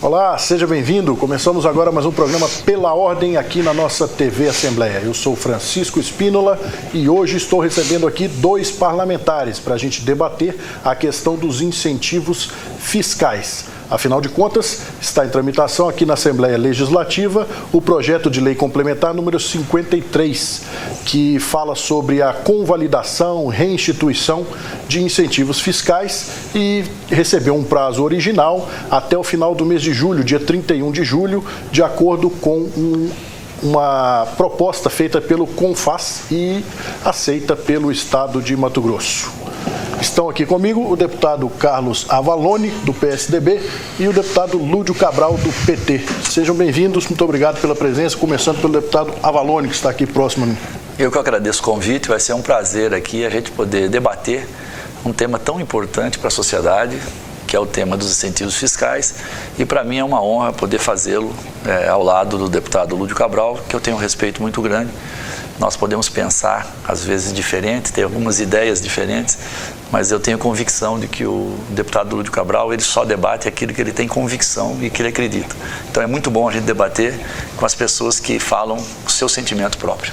Olá, seja bem-vindo. Começamos agora mais um programa Pela Ordem aqui na nossa TV Assembleia. Eu sou Francisco Espínola e hoje estou recebendo aqui dois parlamentares para a gente debater a questão dos incentivos fiscais. Afinal de contas, está em tramitação aqui na Assembleia Legislativa o projeto de lei complementar número 53, que fala sobre a convalidação, reinstituição de incentivos fiscais e recebeu um prazo original até o final do mês de julho, dia 31 de julho, de acordo com uma proposta feita pelo CONFAS e aceita pelo Estado de Mato Grosso. Estão aqui comigo o deputado Carlos Avalone, do PSDB, e o deputado Lúdio Cabral, do PT. Sejam bem-vindos, muito obrigado pela presença, começando pelo deputado Avalone, que está aqui próximo a mim. Eu que agradeço o convite, vai ser um prazer aqui a gente poder debater um tema tão importante para a sociedade, que é o tema dos incentivos fiscais, e para mim é uma honra poder fazê-lo ao lado do deputado Lúdio Cabral, que eu tenho um respeito muito grande. Nós podemos pensar, às vezes, diferente, ter algumas ideias diferentes, mas eu tenho convicção de que o deputado Lúdio Cabral, ele só debate aquilo que ele tem convicção e que ele acredita. Então é muito bom a gente debater com as pessoas que falam o seu sentimento próprio.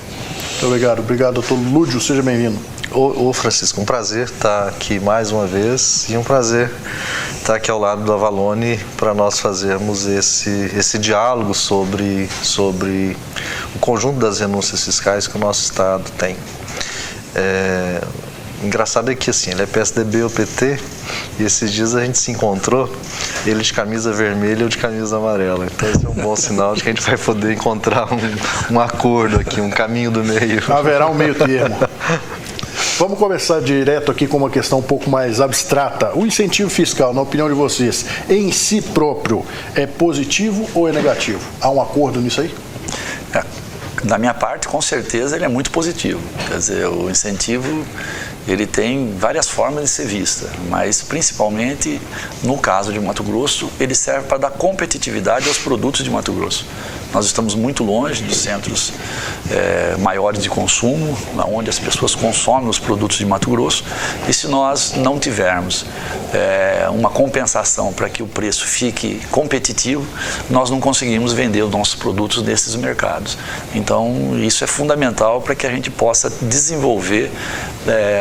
Muito obrigado. Obrigado, doutor Lúdio. Seja bem-vindo. Ô Francisco, um prazer estar aqui mais uma vez e um prazer estar aqui ao lado do Avalone para nós fazermos esse diálogo sobre o conjunto das renúncias fiscais que o nosso Estado tem. Engraçado é que assim, ele é PSDB ou PT, e esses dias a gente se encontrou, ele de camisa vermelha e eu de camisa amarela. Então esse é um bom sinal de que a gente vai poder encontrar um acordo aqui, um caminho do meio. Haverá um meio termo. Vamos começar direto aqui com uma questão um pouco mais abstrata. O incentivo fiscal, na opinião de vocês, em si próprio, é positivo ou é negativo? Há um acordo nisso aí? Da minha parte, com certeza, ele é muito positivo. Quer dizer, o incentivo, ele tem várias formas de ser vista, mas principalmente, no caso de Mato Grosso, ele serve para dar competitividade aos produtos de Mato Grosso. Nós estamos muito longe dos centros maiores de consumo, onde as pessoas consomem os produtos de Mato Grosso, e se nós não tivermos uma compensação para que o preço fique competitivo, nós não conseguimos vender os nossos produtos nesses mercados. Então, isso é fundamental para que a gente possa desenvolver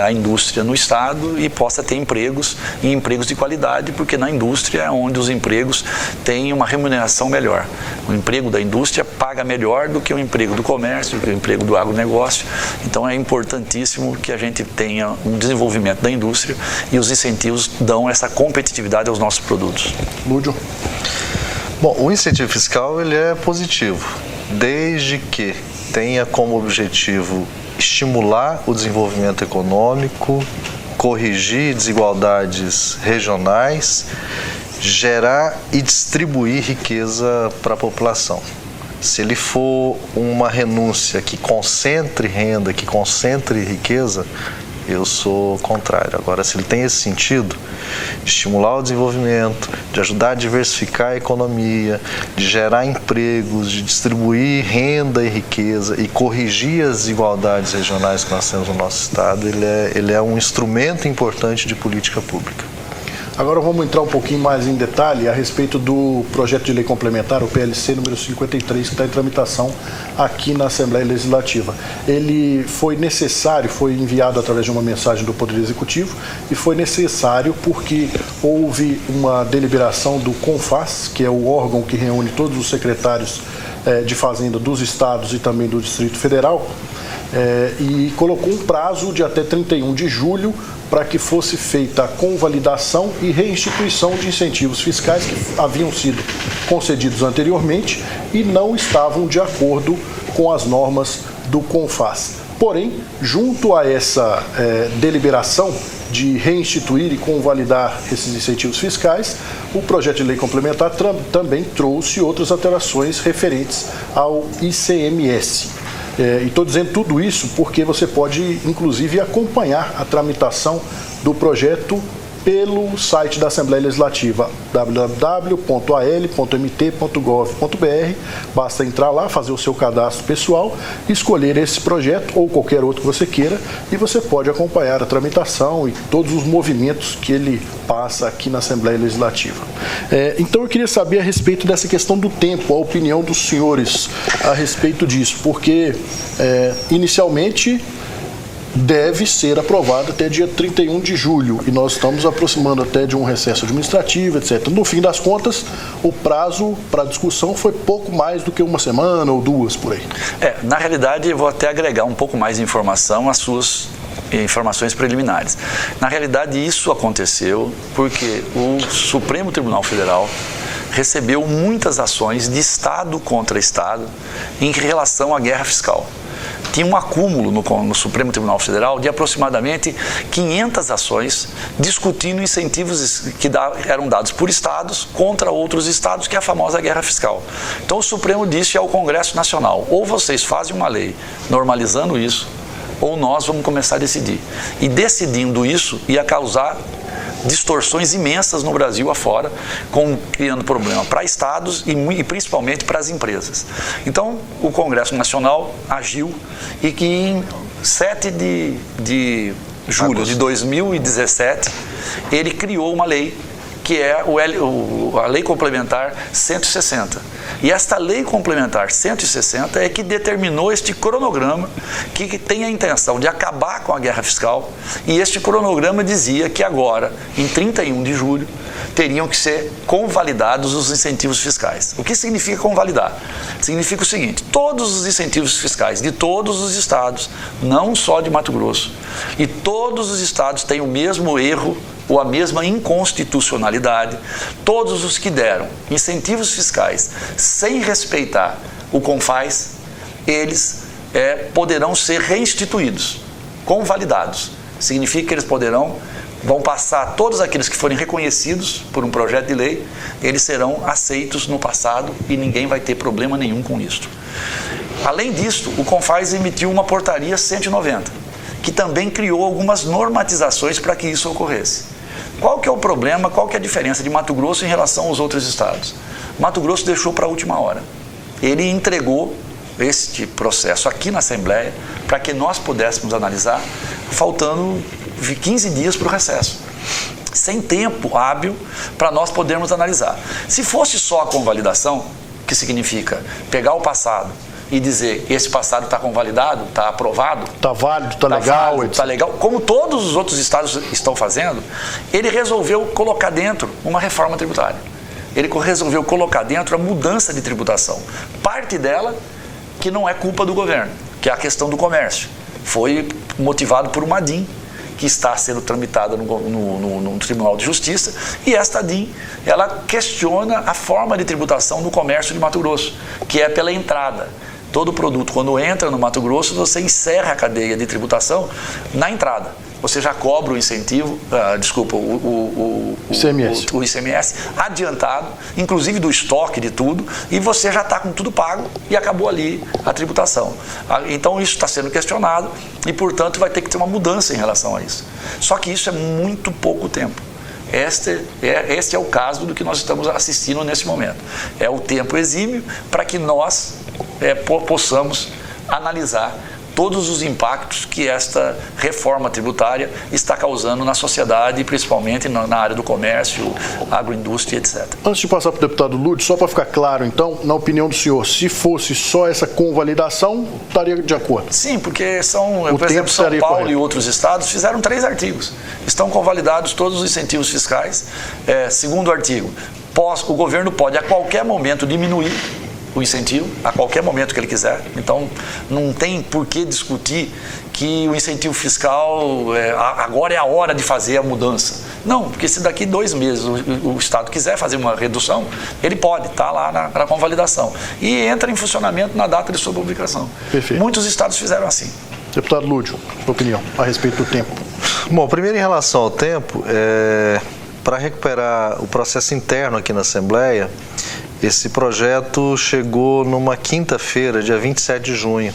a indústria no Estado e possa ter empregos, e empregos de qualidade, porque na indústria é onde os empregos têm uma remuneração melhor. O emprego da indústria paga melhor do que o emprego do comércio, do que o emprego do agronegócio. Então é importantíssimo que a gente tenha um desenvolvimento da indústria e os incentivos dão essa competitividade aos nossos produtos. Lúdio? Bom, o incentivo fiscal ele é positivo, desde que tenha como objetivo estimular o desenvolvimento econômico, corrigir desigualdades regionais, gerar e distribuir riqueza para a população. Se ele for uma renúncia que concentre renda, que concentre riqueza, eu sou contrário. Agora, se ele tem esse sentido, de estimular o desenvolvimento, de ajudar a diversificar a economia, de gerar empregos, de distribuir renda e riqueza e corrigir as desigualdades regionais que nós temos no nosso Estado, ele é um instrumento importante de política pública. Agora vamos entrar um pouquinho mais em detalhe a respeito do projeto de lei complementar, o PLC número 53, que está em tramitação aqui na Assembleia Legislativa. Ele foi necessário, foi enviado através de uma mensagem do Poder Executivo e foi necessário porque houve uma deliberação do CONFAS, que é o órgão que reúne todos os secretários de Fazenda dos estados e também do Distrito Federal, e colocou um prazo de até 31 de julho para que fosse feita a convalidação e reinstituição de incentivos fiscais que haviam sido concedidos anteriormente e não estavam de acordo com as normas do CONFAS. Porém, junto a essa deliberação de reinstituir e convalidar esses incentivos fiscais, o projeto de lei complementar também trouxe outras alterações referentes ao ICMS. E estou dizendo tudo isso porque você pode, inclusive, acompanhar a tramitação do projeto pelo site da Assembleia Legislativa, www.al.mt.gov.br. Basta entrar lá, fazer o seu cadastro pessoal, escolher esse projeto ou qualquer outro que você queira, e você pode acompanhar a tramitação e todos os movimentos que ele passa aqui na Assembleia Legislativa. Então eu queria saber a respeito dessa questão do tempo, a opinião dos senhores a respeito disso, porque inicialmente deve ser aprovado até dia 31 de julho e nós estamos aproximando até de um recesso administrativo, etc. No fim das contas, o prazo para discussão foi pouco mais do que uma semana ou duas por aí. Na realidade, eu vou até agregar um pouco mais de informação às suas informações preliminares. Na realidade, isso aconteceu porque o Supremo Tribunal Federal recebeu muitas ações de Estado contra Estado em relação à guerra fiscal. Tinha um acúmulo no Supremo Tribunal Federal de aproximadamente 500 ações discutindo incentivos que eram dados por estados contra outros estados, que é a famosa guerra fiscal. Então o Supremo disse ao Congresso Nacional: ou vocês fazem uma lei normalizando isso, ou nós vamos começar a decidir. E decidindo isso ia causar distorções imensas no Brasil afora, criando problema para estados e principalmente para as empresas. Então, o Congresso Nacional agiu e que em 7 de julho de 2017, ele criou uma lei, que é a Lei Complementar 160. E esta Lei Complementar 160 é que determinou este cronograma que tem a intenção de acabar com a guerra fiscal, e este cronograma dizia que agora, em 31 de julho, teriam que ser convalidados os incentivos fiscais. O que significa convalidar? Significa o seguinte: todos os incentivos fiscais de todos os estados, não só de Mato Grosso, e todos os estados têm o mesmo erro ou a mesma inconstitucionalidade, todos os que deram incentivos fiscais sem respeitar o CONFAS, eles poderão ser reinstituídos, convalidados. Significa que eles vão passar, todos aqueles que forem reconhecidos por um projeto de lei, eles serão aceitos no passado e ninguém vai ter problema nenhum com isso. Além disso, o CONFAS emitiu uma portaria 190, que também criou algumas normatizações para que isso ocorresse. Qual que é o problema, qual que é a diferença de Mato Grosso em relação aos outros estados? Mato Grosso deixou para a última hora. Ele entregou este processo aqui na Assembleia para que nós pudéssemos analisar, faltando 15 dias para o recesso, sem tempo hábil para nós podermos analisar. Se fosse só a convalidação, que significa pegar o passado e dizer: esse passado está convalidado, está aprovado, está válido, está legal, está legal, como todos os outros estados estão fazendo, ele resolveu colocar dentro uma reforma tributária. Ele resolveu colocar dentro a mudança de tributação. Parte dela que não é culpa do governo, que é a questão do comércio. Foi motivado por uma DIN que está sendo tramitada no Tribunal de Justiça, e esta DIN, ela questiona a forma de tributação do comércio de Mato Grosso, que é pela entrada. Todo produto, quando entra no Mato Grosso, você encerra a cadeia de tributação na entrada. Você já cobra o incentivo, o ICMS adiantado, inclusive do estoque de tudo, e você já está com tudo pago e acabou ali a tributação. Então isso está sendo questionado e, portanto, vai ter que ter uma mudança em relação a isso. Só que isso é muito pouco tempo. Este é o caso do que nós estamos assistindo nesse momento. É o tempo exímio para que nós possamos analisar todos os impactos que esta reforma tributária está causando na sociedade, principalmente na área do comércio, agroindústria, etc. Antes de passar para o deputado Lúcio, só para ficar claro, então, na opinião do senhor, se fosse só essa convalidação, estaria de acordo? Sim, porque por exemplo, São Paulo correto. E outros estados fizeram 3 artigos. Estão convalidados todos os incentivos fiscais. Segundo artigo, o governo pode a qualquer momento diminuir o incentivo, a qualquer momento que ele quiser. Então, não tem por que discutir que o incentivo fiscal, agora é a hora de fazer a mudança. Não, porque se daqui 2 meses o Estado quiser fazer uma redução, ele pode, está lá na convalidação. E entra em funcionamento na data de sua publicação. Perfeito. Muitos estados fizeram assim. Deputado Lúcio, sua opinião a respeito do tempo. Bom, primeiro em relação ao tempo, para recuperar o processo interno aqui na Assembleia, esse projeto chegou numa quinta-feira, dia 27 de junho.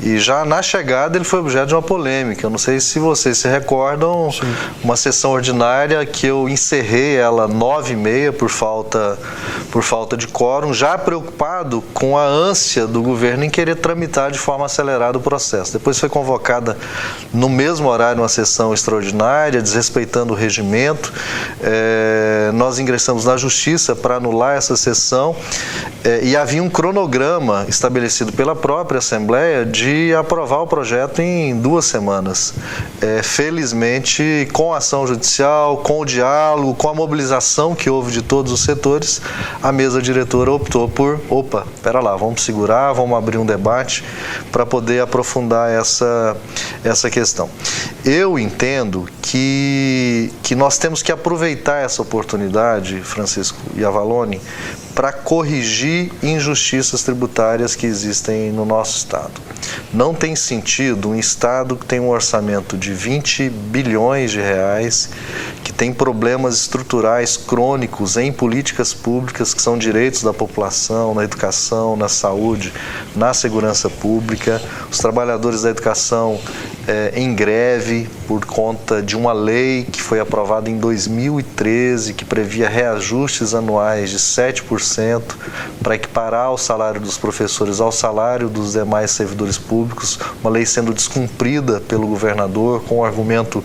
E já na chegada ele foi objeto de uma polêmica. Eu não sei se vocês se recordam, sim, uma sessão ordinária que eu encerrei ela 9h30 por falta de quórum, já preocupado com a ânsia do governo em querer tramitar de forma acelerada o processo. Depois foi convocada no mesmo horário uma sessão extraordinária, desrespeitando o regimento. Nós ingressamos na Justiça para anular essa sessão e havia um cronograma estabelecido pela própria Assembleia de aprovar o projeto em 2 semanas. Felizmente, com a ação judicial, com o diálogo, com a mobilização que houve de todos os setores, a mesa diretora optou por, espera lá, vamos segurar, vamos abrir um debate para poder aprofundar essa questão. Eu entendo que nós temos que aproveitar essa oportunidade, Francisco e Avalone, para corrigir injustiças tributárias que existem no nosso Estado. Não tem sentido um Estado que tem um orçamento de 20 bilhões de reais, que tem problemas estruturais crônicos em políticas públicas, que são direitos da população, na educação, na saúde, na segurança pública, os trabalhadores da educação em greve por conta de uma lei que foi aprovada em 2013, que previa reajustes anuais de 7% para equiparar o salário dos professores ao salário dos demais servidores públicos, uma lei sendo descumprida pelo governador com o argumento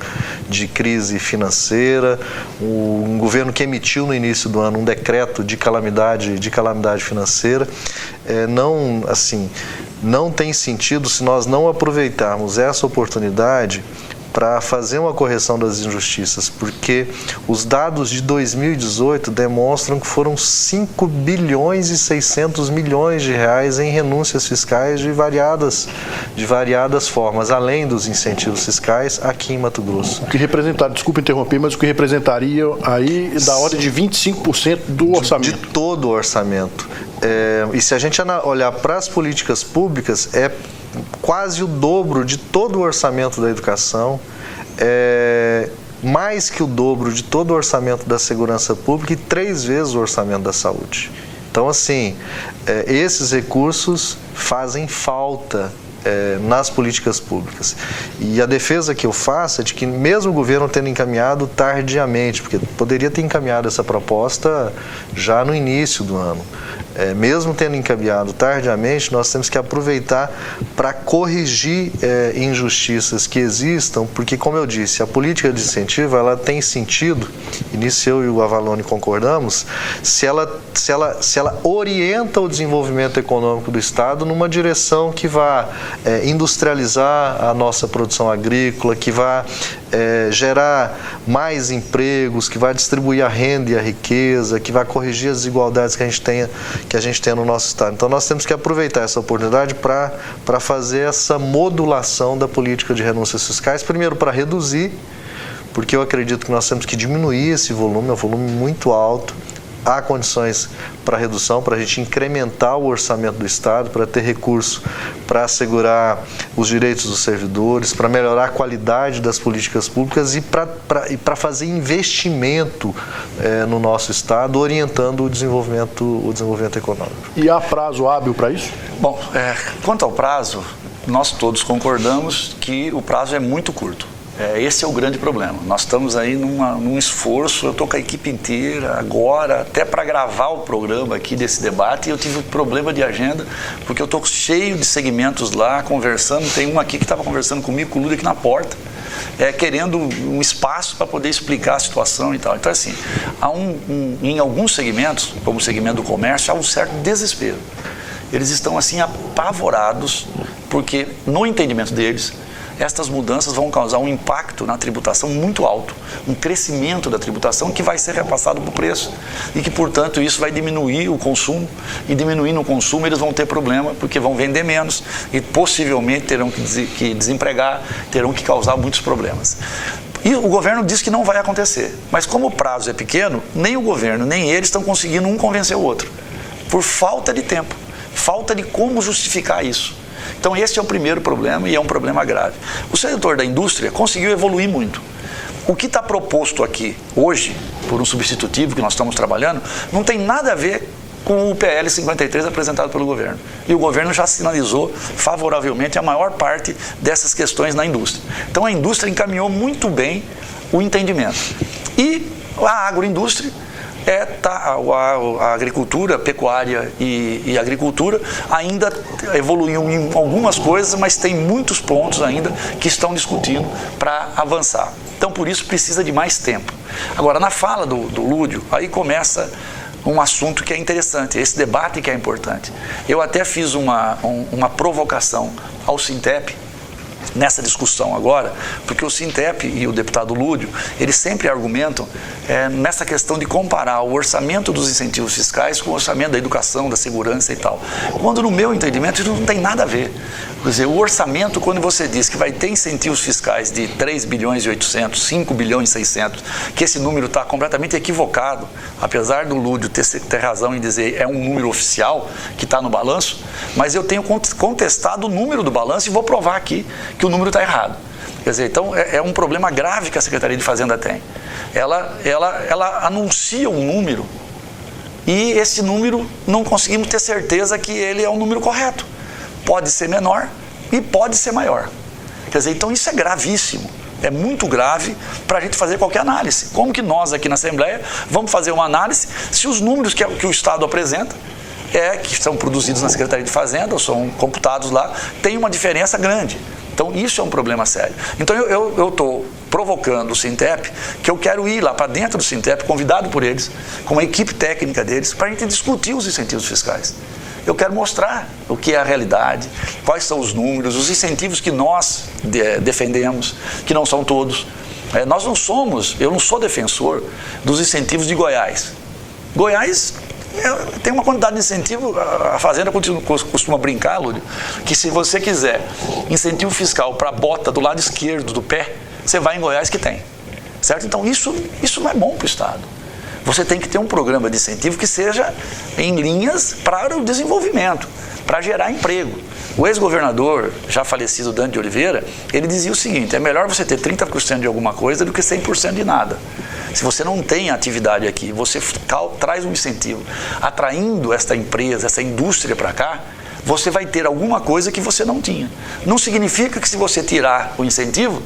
de crise financeira, um governo que emitiu no início do ano um decreto de calamidade financeira. Não tem sentido se nós não aproveitarmos essa oportunidade para fazer uma correção das injustiças, porque os dados de 2018 demonstram que foram 5 bilhões e 600 milhões de reais em renúncias fiscais de variadas formas, além dos incentivos fiscais aqui em Mato Grosso. O que representaria, desculpa interromper, mas o que representaria aí da ordem de 25% do orçamento? De todo o orçamento. E se a gente olhar para as políticas públicas, é quase o dobro de todo o orçamento da educação, mais que o dobro de todo o orçamento da segurança pública e 3 vezes o orçamento da saúde. Então, assim, esses recursos fazem falta nas políticas públicas. E a defesa que eu faço é de que, mesmo o governo tendo encaminhado tardiamente, porque poderia ter encaminhado essa proposta já no início do ano, mesmo tendo encaminhado tardiamente, nós temos que aproveitar para corrigir injustiças que existam, porque, como eu disse, a política de incentivo ela tem sentido, e nisso eu e o Avalone concordamos, se ela orienta o desenvolvimento econômico do Estado numa direção que vá industrializar a nossa produção agrícola, que vá gerar mais empregos, que vai distribuir a renda e a riqueza, que vai corrigir as desigualdades que a gente tem no nosso Estado. Então nós temos que aproveitar essa oportunidade para fazer essa modulação da política de renúncias fiscais, primeiro para reduzir, porque eu acredito que nós temos que diminuir esse volume, é um volume muito alto. Há condições para redução, para a gente incrementar o orçamento do Estado, para ter recurso para assegurar os direitos dos servidores, para melhorar a qualidade das políticas públicas e para fazer investimento no nosso Estado, orientando o desenvolvimento econômico. E há prazo hábil para isso? Bom, quanto ao prazo, nós todos concordamos que o prazo é muito curto. Esse é o grande problema. Nós estamos aí num esforço, eu estou com a equipe inteira agora, até para gravar o programa aqui desse debate, e eu tive um problema de agenda, porque eu estou cheio de segmentos lá, conversando, tem um aqui que estava conversando comigo, com o Lula aqui na porta, querendo um espaço para poder explicar a situação e tal. Então, assim, em alguns segmentos, como o segmento do comércio, há um certo desespero. Eles estão, assim, apavorados, porque, no entendimento deles, estas mudanças vão causar um impacto na tributação muito alto, um crescimento da tributação que vai ser repassado para o preço e que, portanto, isso vai diminuir o consumo, e diminuindo o consumo eles vão ter problema porque vão vender menos e possivelmente terão que desempregar, terão que causar muitos problemas. E o governo diz que não vai acontecer, mas como o prazo é pequeno, nem o governo nem eles estão conseguindo um convencer o outro, por falta de tempo, falta de como justificar isso. Então esse é o primeiro problema e é um problema grave. O setor da indústria conseguiu evoluir muito. O que está proposto aqui hoje, por um substitutivo que nós estamos trabalhando, não tem nada a ver com o PL 53 apresentado pelo governo. E o governo já sinalizou favoravelmente a maior parte dessas questões na indústria. Então a indústria encaminhou muito bem o entendimento. E a agroindústria, a agricultura, a pecuária e a agricultura ainda evoluiu em algumas coisas, mas tem muitos pontos ainda que estão discutindo para avançar. Então, por isso, precisa de mais tempo. Agora, na fala do Lúdio, aí começa um assunto que é interessante, esse debate que é importante. Eu até fiz uma provocação ao Sintep, nessa discussão agora, porque o Sintep e o deputado Lúdio, eles sempre argumentam nessa questão de comparar o orçamento dos incentivos fiscais com o orçamento da educação, da segurança e tal. Quando no meu entendimento isso não tem nada a ver. Quer dizer, o orçamento, quando você diz que vai ter incentivos fiscais de 3 bilhões e 800, 5 bilhões e 600, que esse número está completamente equivocado, apesar do Lúdio ter razão em dizer é um número oficial que está no balanço, mas eu tenho contestado o número do balanço e vou provar aqui que o número está errado. Quer dizer, então é um problema grave que a Secretaria de Fazenda tem. Ela anuncia um número e esse número não conseguimos ter certeza que ele é o número correto. Pode ser menor e pode ser maior. Quer dizer, então isso é gravíssimo. É muito grave para a gente fazer qualquer análise. Como que nós aqui na Assembleia vamos fazer uma análise se os números que o Estado apresenta, que são produzidos na Secretaria de Fazenda, ou são computados lá, tem uma diferença grande. Então isso é um problema sério. Então eu estou provocando o Sintep, que eu quero ir lá para dentro do Sintep, convidado por eles, com a equipe técnica deles, para a gente discutir os incentivos fiscais. Eu quero mostrar o que é a realidade, quais são os números, os incentivos que nós defendemos, que não são todos. Eu não sou defensor dos incentivos de Goiás. Goiás tem uma quantidade de incentivo, a Fazenda costuma brincar, Lúdio, que se você quiser incentivo fiscal para a bota do lado esquerdo do pé, você vai em Goiás que tem. Certo? Então isso não é bom para o Estado. Você tem que ter um programa de incentivo que seja em linhas para o desenvolvimento, para gerar emprego. O ex-governador, já falecido Dante de Oliveira, ele dizia o seguinte: é melhor você ter 30% de alguma coisa do que 100% de nada. Se você não tem atividade aqui, você traz um incentivo, atraindo esta empresa, essa indústria para cá, você vai ter alguma coisa que você não tinha. Não significa que se você tirar o incentivo,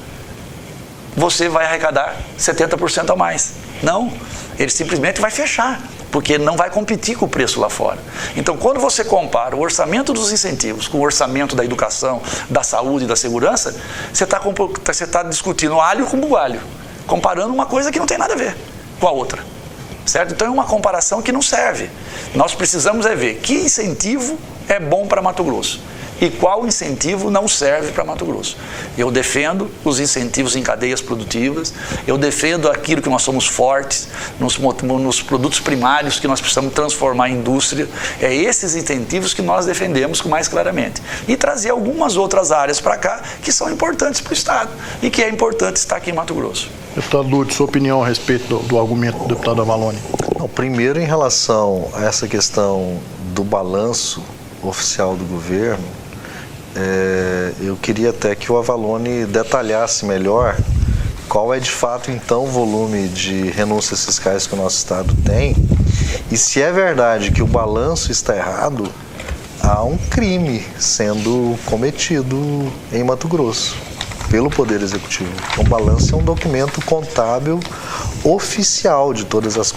você vai arrecadar 70% a mais. Não, ele simplesmente vai fechar, porque não vai competir com o preço lá fora. Então, quando você compara o orçamento dos incentivos com o orçamento da educação, da saúde e da segurança, você está discutindo alho com bugalho, comparando uma coisa que não tem nada a ver com a outra. Certo? Então, é uma comparação que não serve. Nós precisamos ver que incentivo é bom para Mato Grosso e qual incentivo não serve para Mato Grosso. Eu defendo os incentivos em cadeias produtivas, eu defendo aquilo que nós somos fortes, nos produtos primários que nós precisamos transformar em indústria. É esses incentivos que nós defendemos mais claramente. E trazer algumas outras áreas para cá que são importantes para o Estado e que é importante estar aqui em Mato Grosso. Deputado Lúdio, sua opinião a respeito do argumento do deputado Avalone? Primeiro, em relação a essa questão do balanço oficial do governo, eu queria até que o Avalone detalhasse melhor qual é de fato então o volume de renúncias fiscais que o nosso Estado tem e se é verdade que o balanço está errado, há um crime sendo cometido em Mato Grosso pelo Poder Executivo. Então, o balanço é um documento contábil oficial de todas as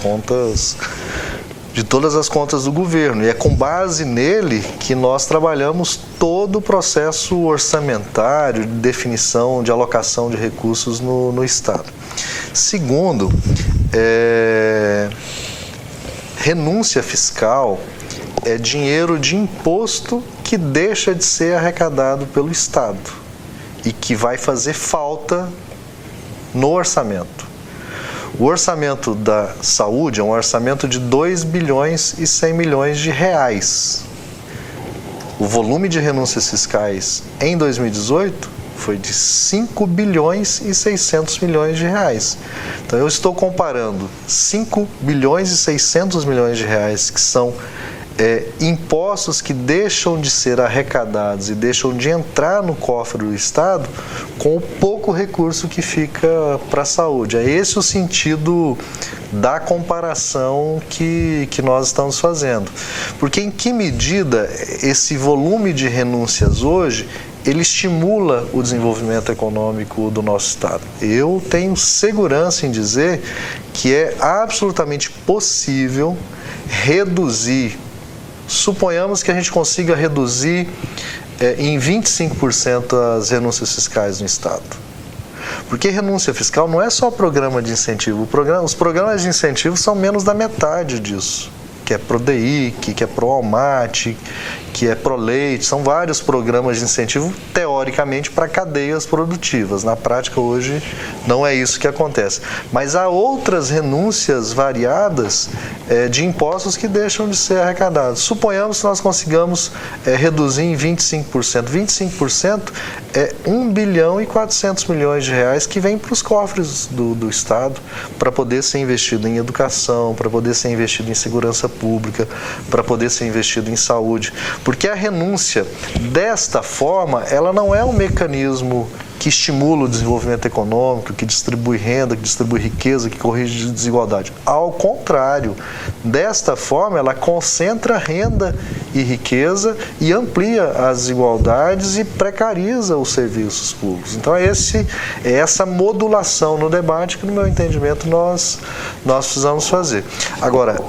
contas do governo, e é com base nele que nós trabalhamos todo o processo orçamentário, de definição, de alocação de recursos no Estado. Segundo, renúncia fiscal é dinheiro de imposto que deixa de ser arrecadado pelo Estado e que vai fazer falta no orçamento. O orçamento da saúde é um orçamento de 2 bilhões e 100 milhões de reais. O volume de renúncias fiscais em 2018 foi de 5 bilhões e 600 milhões de reais. Então eu estou comparando 5 bilhões e 600 milhões de reais, que são impostos que deixam de ser arrecadados e deixam de entrar no cofre do Estado, com o pouco recurso que fica para a saúde. É esse o sentido da comparação que nós estamos fazendo. Porque em que medida esse volume de renúncias hoje, ele estimula o desenvolvimento econômico do nosso Estado? Eu tenho segurança em dizer que é absolutamente possível reduzir, suponhamos que a gente consiga reduzir em 25% as renúncias fiscais no Estado. Porque renúncia fiscal não é só programa de incentivo. Os programas de incentivo são menos da metade disso. Que é ProDEIC, que é ProAlmate, que é ProLeite. São vários programas de incentivo, teoricamente, para cadeias produtivas. Na prática, hoje, não é isso que acontece. Mas há outras renúncias variadas de impostos que deixam de ser arrecadados. Suponhamos que nós consigamos reduzir em 25%. 25% é 1 bilhão e 400 milhões de reais que vem para os cofres do Estado para poder ser investido em educação, para poder ser investido em segurança pública, para poder ser investido em saúde. Porque a renúncia, desta forma, ela não é um mecanismo que estimula o desenvolvimento econômico, que distribui renda, que distribui riqueza, que corrige desigualdade. Ao contrário, desta forma, ela concentra renda e riqueza e amplia as desigualdades e precariza os serviços públicos. Então, é essa modulação no debate que, no meu entendimento, nós precisamos fazer. Agora,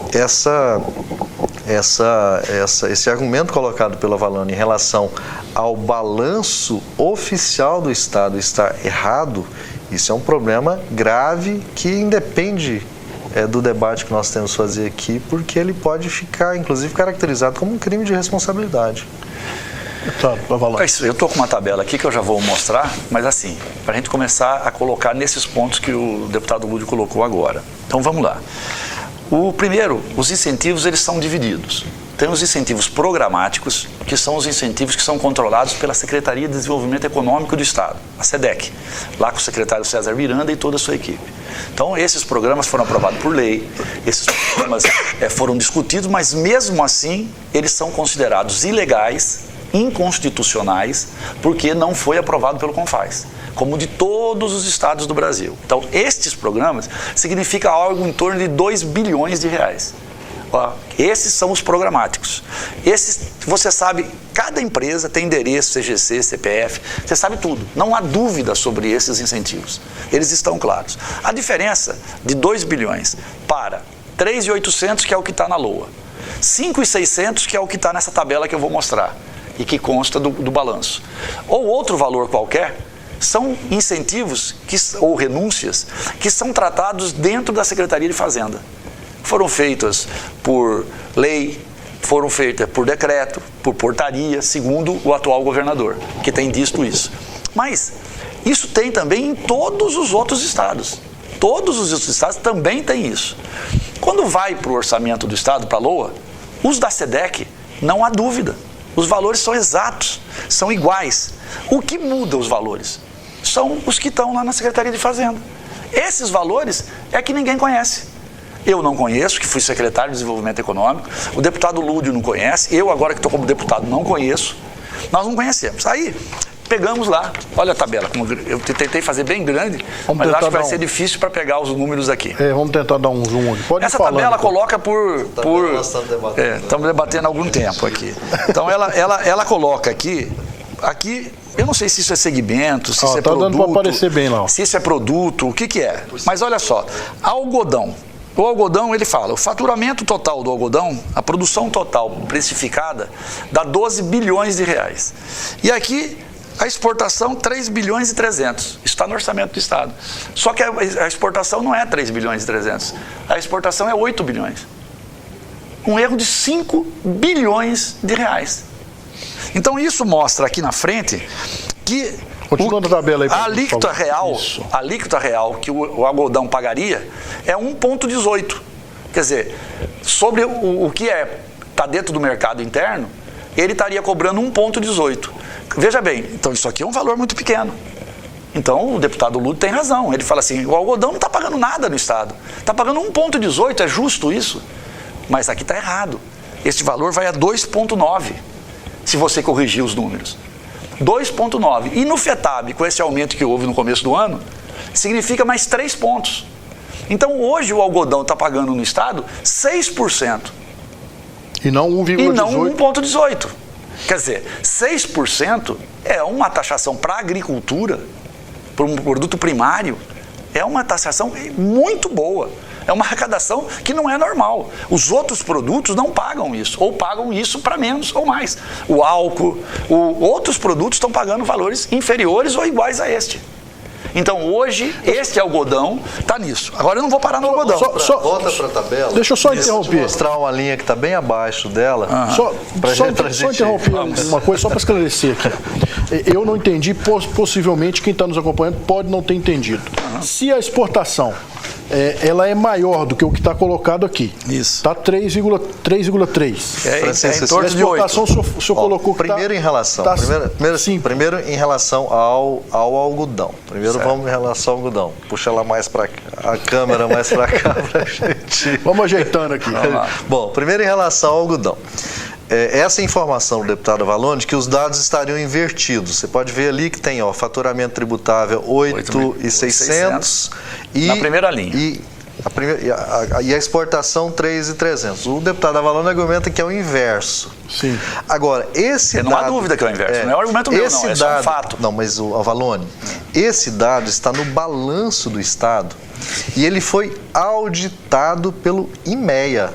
esse argumento colocado pela Valane em relação ao balanço oficial do Estado estar errado, isso é um problema grave que independe do debate que nós temos que fazer aqui, porque ele pode ficar, inclusive, caracterizado como um crime de responsabilidade. Eu estou com uma tabela aqui que eu já vou mostrar, mas assim, para a gente começar a colocar nesses pontos que o deputado Lúdio colocou agora. Então vamos lá. O primeiro, os incentivos, eles são divididos. Tem os incentivos programáticos, que são os incentivos que são controlados pela Secretaria de Desenvolvimento Econômico do Estado, a SEDEC, lá com o secretário César Miranda e toda a sua equipe. Então, esses programas foram aprovados por lei, esses programas foram discutidos, mas mesmo assim, eles são considerados ilegais, inconstitucionais, porque não foi aprovado pelo CONFAS, como de todos os estados do Brasil. Então, estes programas significam algo em torno de 2 bilhões de reais. Esses são os programáticos. Esses, você sabe, cada empresa tem endereço, CGC, CPF, você sabe tudo. Não há dúvida sobre esses incentivos. Eles estão claros. A diferença de 2 bilhões para 3.800, que é o que está na LOA, 5.600, que é o que está nessa tabela que eu vou mostrar e que consta do balanço, ou outro valor qualquer, são incentivos ou renúncias que são tratados dentro da Secretaria de Fazenda. Foram feitas por lei, foram feitas por decreto, por portaria, segundo o atual governador, que tem dito isso. Mas isso tem também em todos os outros estados. Todos os outros estados também têm isso. Quando vai para o orçamento do Estado, para a LOA, os da SEDEC, não há dúvida. Os valores são exatos, são iguais. O que muda os valores? São os que estão lá na Secretaria de Fazenda. Esses valores é que ninguém conhece. Eu não conheço, que fui secretário de Desenvolvimento Econômico. O deputado Lúdio não conhece. Eu, agora que estou como deputado, não conheço. Nós não conhecemos. Aí, pegamos lá. Olha a tabela. Eu tentei fazer bem grande, mas acho que vai ser difícil para pegar os números aqui. Vamos tentar dar um zoom aqui. Pode ir falando, tabela coloca estamos debatendo há algum tempo aqui. Então, ela coloca aqui, eu não sei se isso é segmento, se isso é produto. Está dando para aparecer bem lá. Se isso é produto, o que é. Mas olha só, algodão. O algodão, ele fala, o faturamento total do algodão, a produção total precificada, dá 12 bilhões de reais. E aqui, a exportação, 3 bilhões e 300. Isso está no orçamento do Estado. Só que a exportação não é 3 bilhões e 300. A exportação é 8 bilhões. Um erro de 5 bilhões de reais. Então, isso mostra aqui na frente que continuando a tabela aí, a alíquota real que o algodão pagaria é 1,18. Quer dizer, sobre o que está dentro do mercado interno, ele estaria cobrando 1,18. Veja bem, então isso aqui é um valor muito pequeno. Então o deputado Lúdio tem razão. Ele fala assim, o algodão não está pagando nada no Estado. Está pagando 1,18, é justo isso? Mas aqui está errado. Esse valor vai a 2,9, se você corrigir os números. 2,9. E no FETAB, com esse aumento que houve no começo do ano, significa mais 3 pontos. Então, hoje, o algodão está pagando no Estado 6%. E não 1,18%. E não 1,18%. Quer dizer, 6% é uma taxação para a agricultura, para um produto primário, é uma taxação muito boa. É uma arrecadação que não é normal. Os outros produtos não pagam isso, ou pagam isso para menos ou mais. O álcool, outros produtos estão pagando valores inferiores ou iguais a este. Então, hoje, este algodão está nisso. Agora, eu não vou parar no algodão. Volta para a tabela. Deixa eu só interromper. Vou mostrar uma linha que está bem abaixo dela. Só interromper uma coisa, só para esclarecer aqui. Eu não entendi, possivelmente quem está nos acompanhando pode não ter entendido. Se a exportação ela é maior do que o que está colocado aqui. Isso. Está 3,3. É em torno de 8. A exportação, o senhor colocou que primeiro em relação, primeiro em relação ao algodão. Primeiro vamos em relação ao algodão. Puxa ela mais para a câmera mais para cá para gente. Vamos ajeitando aqui. Bom, primeiro em relação ao algodão. Essa informação do deputado Avalone, que os dados estariam invertidos. Você pode ver ali que tem faturamento tributável 8.600 e na primeira linha. E a exportação 3.300. O deputado Avalone argumenta que é o inverso. Sim. Agora, esse não há dúvida que é o inverso. Não é o argumento meu, não. É só um fato. Não, mas o Avalone, esse dado está no balanço do Estado e ele foi auditado pelo IMEA.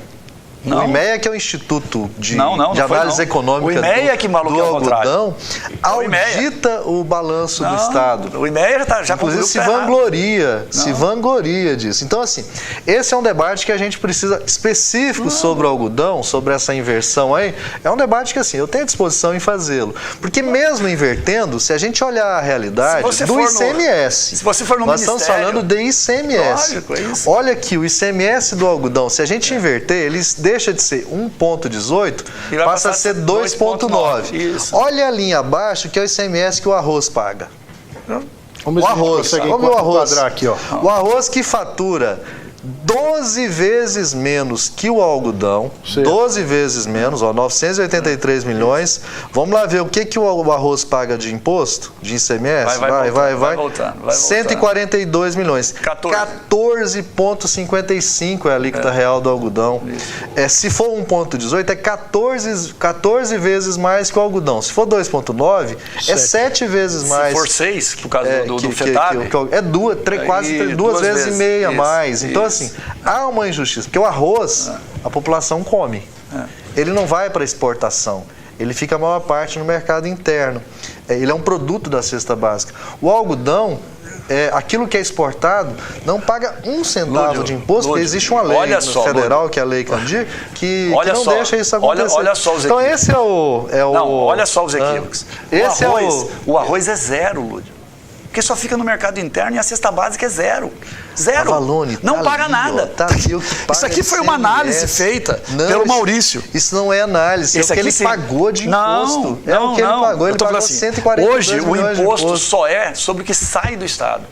Não. O IMEA, que é o Instituto de Análise Econômica do Algodão, audita o balanço do Estado. O IMEA já inclusive se vangloria disso. Então, assim, esse é um debate que a gente precisa específico sobre o algodão, sobre essa inversão aí. É um debate que, assim, eu tenho disposição em fazê-lo. Porque mesmo invertendo, se a gente olhar a realidade do ICMS, se você for no nós estamos falando de ICMS. Lógico, é isso. Olha aqui, o ICMS do algodão, se a gente inverter, eles deixa de ser 1,18, passa a ser 2,9. Olha a linha abaixo, que é o ICMS que o arroz paga. Vamos o arroz. Aqui, ó. O arroz que fatura 12 vezes menos que o algodão, certo. 12 vezes menos, 983 milhões. Vamos lá ver o que o arroz paga de imposto, de ICMS? Vai voltando. 142 milhões. 14,55 é a alíquota real do algodão. Se for 1,18 é 14 vezes mais que o algodão. Se for 2,9 é 7 vezes mais. Se for 6, por causa do FETAB, é quase duas vezes e meia mais. Então, assim, há uma injustiça, porque o arroz, a população come. Ele não vai para exportação, ele fica a maior parte no mercado interno. Ele é um produto da cesta básica. O algodão, aquilo que é exportado, não paga um centavo de imposto, porque existe uma lei federal, que é a Lei Candir, que não deixa isso acontecer. Olha só os equívocos. Então esse olha só os equívocos. O arroz é zero, Lúdio. Porque só fica no mercado interno e a cesta básica é zero. Zero. Avalone, não paga nada. Isso aqui foi uma análise feita pelo Maurício. Isso não é análise, é o que ele pagou de imposto. É o que ele pagou. Ele pagou 142 milhões de imposto. Hoje o imposto só é sobre o que sai do Estado,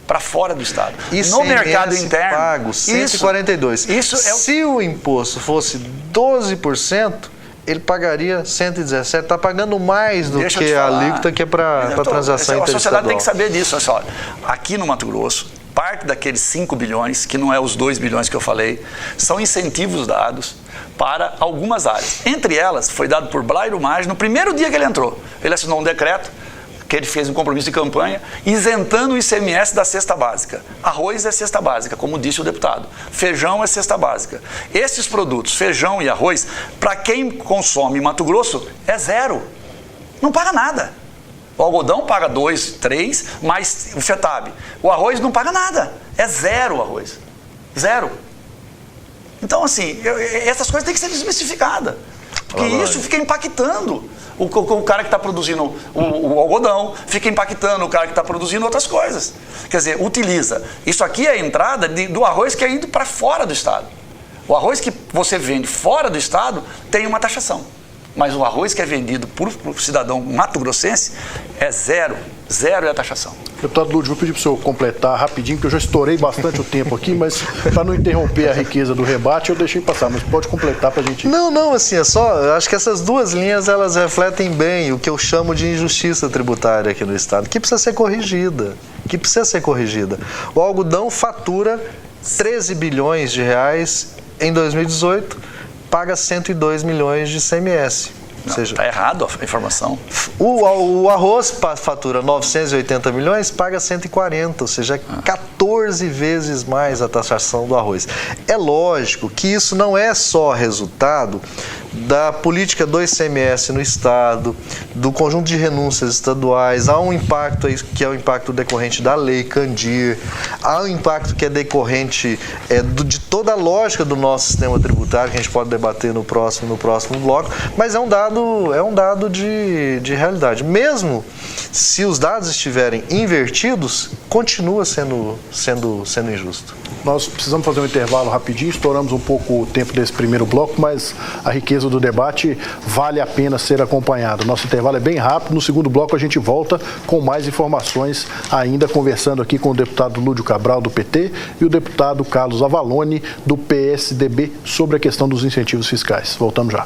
para fora do Estado. No mercado interno, pago 142. Se o imposto fosse 12%, ele pagaria 117, está pagando mais do que a alíquota que é para transação interestadual. A sociedade tem que saber disso. Olha só, aqui no Mato Grosso, parte daqueles 5 bilhões, que não é os 2 bilhões que eu falei, são incentivos dados para algumas áreas. Entre elas, foi dado por Blairo Maggi no primeiro dia que ele entrou. Ele assinou um decreto, que ele fez um compromisso de campanha, isentando o ICMS da cesta básica. Arroz é cesta básica, como disse o deputado. Feijão é cesta básica. Esses produtos, feijão e arroz, para quem consome em Mato Grosso, é zero. Não paga nada. O algodão paga 2, 3, mais o FETAB. O arroz não paga nada. É zero o arroz. Zero. Então, assim, essas coisas têm que ser desmistificadas. Porque isso fica impactando o cara que está produzindo o algodão, fica impactando o cara que está produzindo outras coisas. Quer dizer, utiliza. Isso aqui é a entrada do arroz que é indo para fora do Estado. O arroz que você vende fora do Estado tem uma taxação. Mas o arroz que é vendido por cidadão mato-grossense é zero. Zero é a taxação. Deputado Lúdio, vou pedir para o senhor completar rapidinho, porque eu já estourei bastante o tempo aqui, mas para não interromper a riqueza do rebate, eu deixei passar, mas pode completar para a gente... Não, assim, eu acho que essas duas linhas, elas refletem bem o que eu chamo de injustiça tributária aqui no Estado, que precisa ser corrigida, O algodão fatura 13 bilhões de reais em 2018, paga 102 milhões de ICMS. Ou seja, está errado a informação. O arroz fatura 980 milhões, paga 140, ou seja, 14 vezes mais a taxação do arroz. É lógico que isso não é só resultado da política do ICMS no Estado, do conjunto de renúncias estaduais, há um impacto aí, que é o impacto decorrente da Lei Candir, há um impacto que é decorrente de toda a lógica do nosso sistema tributário, que a gente pode debater no próximo bloco, mas é um dado de realidade. Mesmo se os dados estiverem invertidos, continua sendo injusto. Nós precisamos fazer um intervalo rapidinho, estouramos um pouco o tempo desse primeiro bloco, mas a riqueza do debate vale a pena ser acompanhado. Nosso intervalo é bem rápido, no segundo bloco a gente volta com mais informações, ainda conversando aqui com o deputado Lúdio Cabral, do PT, e o deputado Carlos Avalone, do PSDB, sobre a questão dos incentivos fiscais. Voltamos já.